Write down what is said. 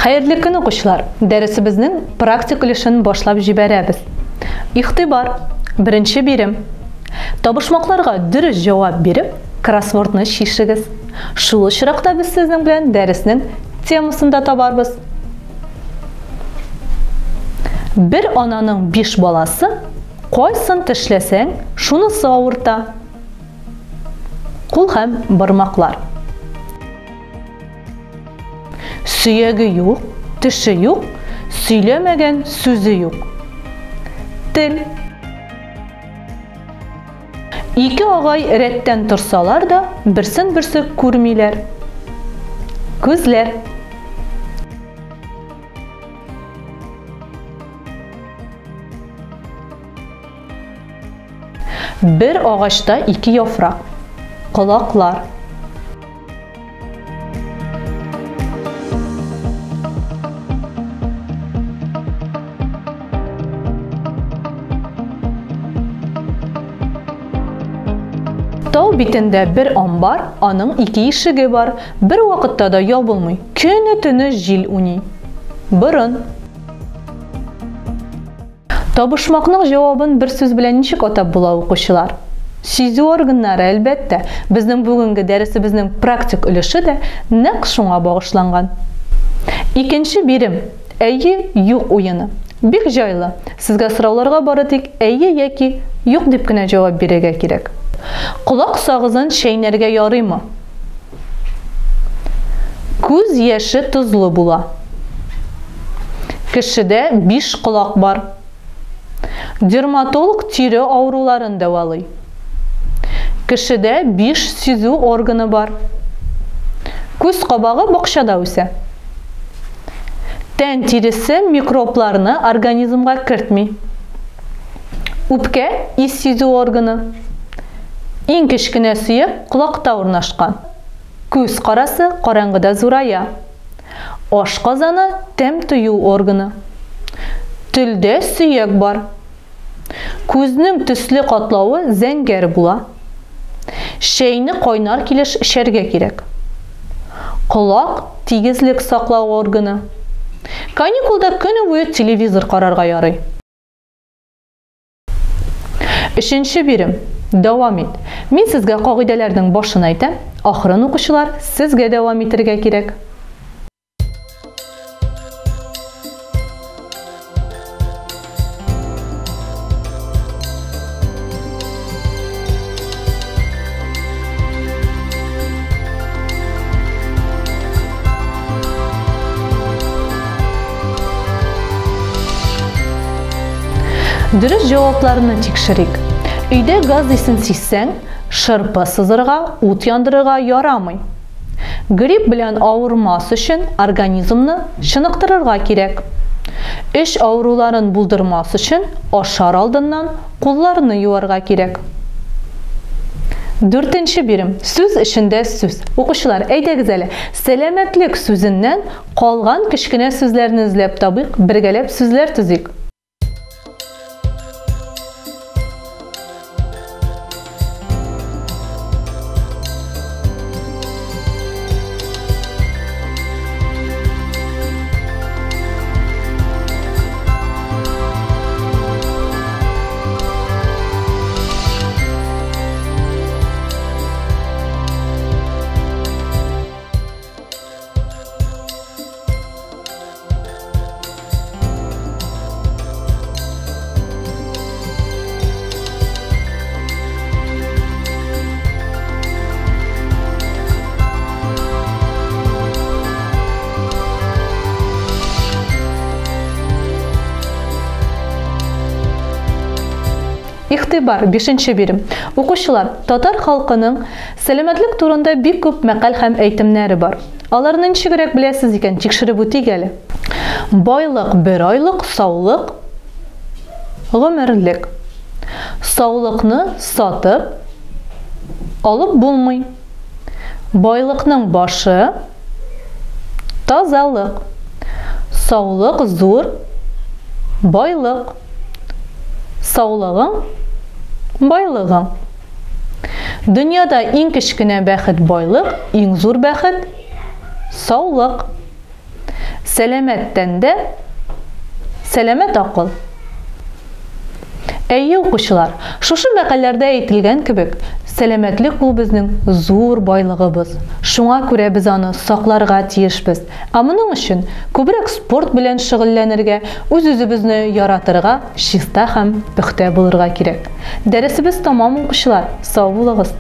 Xayrlı gün oquşlar. Dərsimizin praktik өлешен башлап җибәрәбез. Ихтибар. Birinci birim. Табышмакларга дөрес җавап биреп, кроссвордны шишегез. Шул очракта без сезнең белән дәреснең темасында табарбыз. Bir ананың 5 баласы кайсын тешләсәң, шунысы авырта. Кул һәм бармаклар. Сөяге юк, теше юк, сөйләмәгән сүзе юк. Тел. Ике агай рәттән торсалар да, берсен-берсе күрмиләр. Күзләр. Bir агачта 2 яфрак. Колаклар. Тау битендә bir амбар, аның 2 ишеге бар. Bir вакытта да ябылмый. Көне-төне җил уйный. Борын. Табышмакның җавабын бер сүз белән ничек атап була укучылар? Сизү органнары әлбәттә. Безнең бүгенге дәресебезнең практик өлеше дә нәкъ шуңа багышланган. Икенче бирем. Әйе, юк уены. Бик җайлы. Сезгә сорауларга бары тик әйе яки юк дип кенә җавап бирергә кирәк. Колак сагызын шәйнәргә ярыймы? Күз яше тозлы була. Кешедә 5 колак бар. Дерматолог тире авыруларын дәвалый. Кешедә 5 сизү органы бар. Күз кабагы бакчада үсә. Тән тиресе микробларны организмга кертми. Үпкә ис сизү органы. Иң кечкенә сөяк колакта урнашкан. Күз карасы караңгыда зурая. Ашказаны тәм тою органы. Телдә сөяк бар. Күзнең төсле катлавы зәңгәр була. Шәйне кайнар килеш эчәргә кирәк. Колак тигезлек саклау органы. Каникулда көне буе телевизор карарга ярый. Өченче бирем. Дәвам ит. Мин сезгә кагыйдәләрнең башын әйтәм, ахырын укучылар сезгә дәвам итәргә кирәк. Дөрес җавапларны тикшерик. Өйдә газ исен сизсәң, шырпы сызырга, ут яндырырга ярамый. Грипп белән авырмас өчен организмны чыныктырырга кирәк. Эш авыруларын булдырмас өчен ашар алдыннан кулларны юарга кирәк. 4нче бирем. Сүз эчендә сүз. Укучылар, әйдәгез әле. Сәламәтлек сүзеннән калган кечкенә сүзләрне эзләп табыйк, бергәләп сүзләр төзик. Ихтибар 5нче бирем. Укучылар, татар халкының сәламәтлек турында бик күп мәкаль һәм әйтемнәре бар. Аларны ничегрәк беләсез икән, тикшереп үтик әле. Байлык 1 айлык, саулык гомерлек. Саулыкны сатып алып булмый. Байлыкның башы тазалык. Саулык зур байлык. Саулыгың байлыгың. Дөньяда иң кечкенә бәхет байлык, иң зур бәхет саулык. Selametten de selamet akıl. Әйе укучылар, шушы мәкаләләрдә әйтелгән кебек, сәламәтлек ул безнең зур байлыгыбыз. Шуңа күрә без аны сакларга тиешбез. Ә моның өчен күбрәк спорт белән шөгыльләнергә, үз-үзебезне яратырга, чиста һәм пөхтә булырга кирәк. Дәресебез тәмам укучылар. Сау булыгыз.